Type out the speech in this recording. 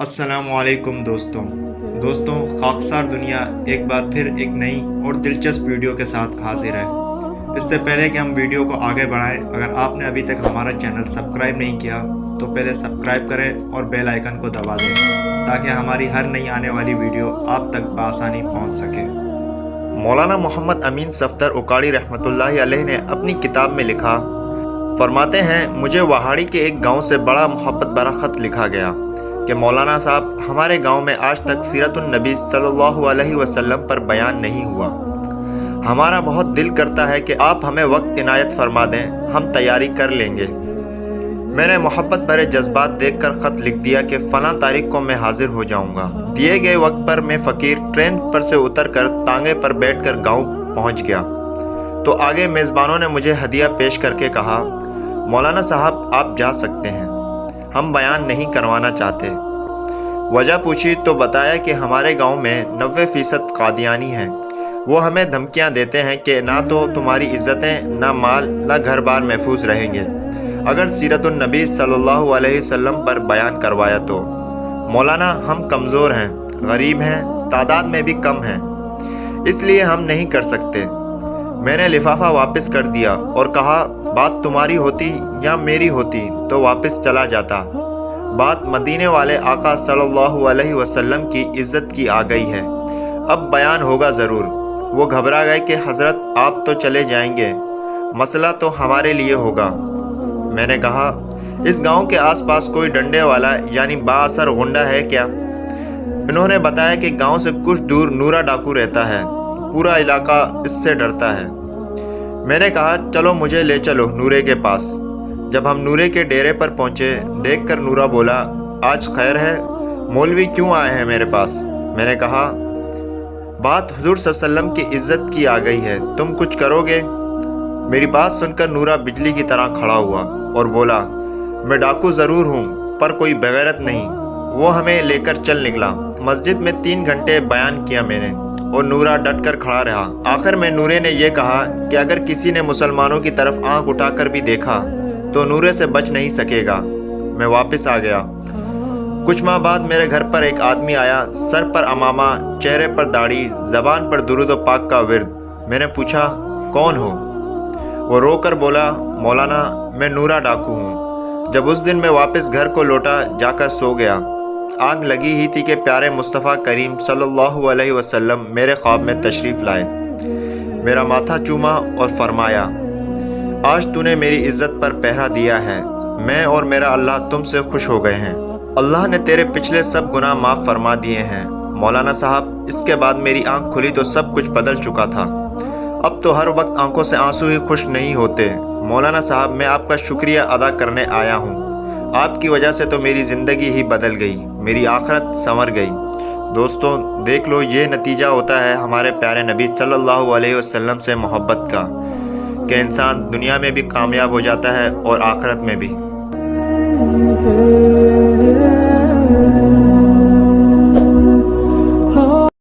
السلام علیکم دوستوں خاکسار دنیا ایک بار پھر ایک نئی اور دلچسپ ویڈیو کے ساتھ حاضر ہے۔ اس سے پہلے کہ ہم ویڈیو کو آگے بڑھائیں، اگر آپ نے ابھی تک ہمارا چینل سبسکرائب نہیں کیا تو پہلے سبسکرائب کریں اور بیل آئیکن کو دبا دیں تاکہ ہماری ہر نئی آنے والی ویڈیو آپ تک بآسانی پہنچ سکے۔ مولانا محمد امین صفدر اوکاڑی رحمۃ اللہ علیہ نے اپنی کتاب میں لکھا، فرماتے ہیں مجھے وہاڑی کے ایک گاؤں سے بڑا محبت بھرا خط لکھا گیا کہ مولانا صاحب ہمارے گاؤں میں آج تک سیرت النبی صلی اللہ علیہ وسلم پر بیان نہیں ہوا۔ ہمارا بہت دل کرتا ہے کہ آپ ہمیں وقت عنایت فرما دیں، ہم تیاری کر لیں گے۔ میں نے محبت بھرے جذبات دیکھ کر خط لکھ دیا کہ فلاں تاریخ کو میں حاضر ہو جاؤں گا۔ دیے گئے وقت پر میں فقیر ٹرین پر سے اتر کر تانگے پر بیٹھ کر گاؤں پہنچ گیا تو آگے میزبانوں نے مجھے ہدیہ پیش کر کے کہا، مولانا صاحب آپ جا سکتے ہیں، ہم بیان نہیں کروانا چاہتے۔ وجہ پوچھی تو بتایا کہ ہمارے گاؤں میں 90% قادیانی ہیں، وہ ہمیں دھمکیاں دیتے ہیں کہ نہ تو تمہاری عزتیں، نہ مال، نہ گھر بار محفوظ رہیں گے اگر سیرت النبی صلی اللہ علیہ وسلم پر بیان کروایا تو۔ مولانا ہم کمزور ہیں، غریب ہیں، تعداد میں بھی کم ہیں، اس لیے ہم نہیں کر سکتے۔ میں نے لفافہ واپس کر دیا اور کہا بات تمہاری ہوتی یا میری ہوتی تو واپس چلا جاتا، بات مدینے والے آقا صلی اللہ علیہ وسلم کی عزت کی آ گئی ہے، اب بیان ہوگا ضرور۔ وہ گھبرا گئے کہ حضرت آپ تو چلے جائیں گے، مسئلہ تو ہمارے لیے ہوگا۔ میں نے کہا اس گاؤں کے آس پاس کوئی ڈنڈے والا یعنی با اثر غنڈہ ہے کیا؟ انہوں نے بتایا کہ گاؤں سے کچھ دور نورا ڈاکو رہتا ہے، پورا علاقہ اس سے ڈرتا ہے۔ میں نے کہا چلو مجھے لے چلو نورے کے پاس۔ جب ہم نورے کے ڈیرے پر پہنچے، دیکھ کر نورا بولا، آج خیر ہے، مولوی کیوں آئے ہیں میرے پاس؟ میں نے کہا بات حضور صلی اللہ علیہ وسلم کی عزت کی آ گئی ہے، تم کچھ کرو گے؟ میری بات سن کر نورا بجلی کی طرح کھڑا ہوا اور بولا، میں ڈاکو ضرور ہوں پر کوئی بغیرت نہیں۔ وہ ہمیں لے کر چل نکلا۔ مسجد میں 3 گھنٹے بیان کیا میں نے اور نورا ڈٹ کر کھڑا رہا۔ آخر میں نورے نے یہ کہا کہ اگر کسی نے مسلمانوں کی طرف آنکھ اٹھا کر بھی دیکھا تو نورے سے بچ نہیں سکے گا۔ میں واپس آ گیا۔ کچھ ماہ بعد میرے گھر پر ایک آدمی آیا، سر پر عمامہ، چہرے پر داڑھی، زبان پر درود و پاک کا ورد۔ میں نے پوچھا کون ہو؟ وہ رو کر بولا، مولانا میں نورا ڈاکو ہوں۔ جب اس دن میں واپس گھر کو لوٹا، جا کر سو گیا، آگ لگی ہی تھی کہ پیارے مصطفیٰ کریم صلی اللہ علیہ وسلم میرے خواب میں تشریف لائے، میرا ماتھا چوما اور فرمایا، آج تو نے میری عزت پر پہرا دیا ہے، میں اور میرا اللہ تم سے خوش ہو گئے ہیں، اللہ نے تیرے پچھلے سب گناہ معاف فرما دیے ہیں۔ مولانا صاحب اس کے بعد میری آنکھ کھلی تو سب کچھ بدل چکا تھا، اب تو ہر وقت آنکھوں سے آنسو ہی خشک نہیں ہوتے۔ مولانا صاحب میں آپ کا شکریہ ادا کرنے آیا ہوں، آپ کی وجہ سے تو میری زندگی ہی بدل گئی، میری آخرت سنور گئی۔ دوستوں دیکھ لو، یہ نتیجہ ہوتا ہے ہمارے پیارے نبی صلی اللہ علیہ وسلم سے محبت کا کہ انسان دنیا میں بھی کامیاب ہو جاتا ہے اور آخرت میں بھی۔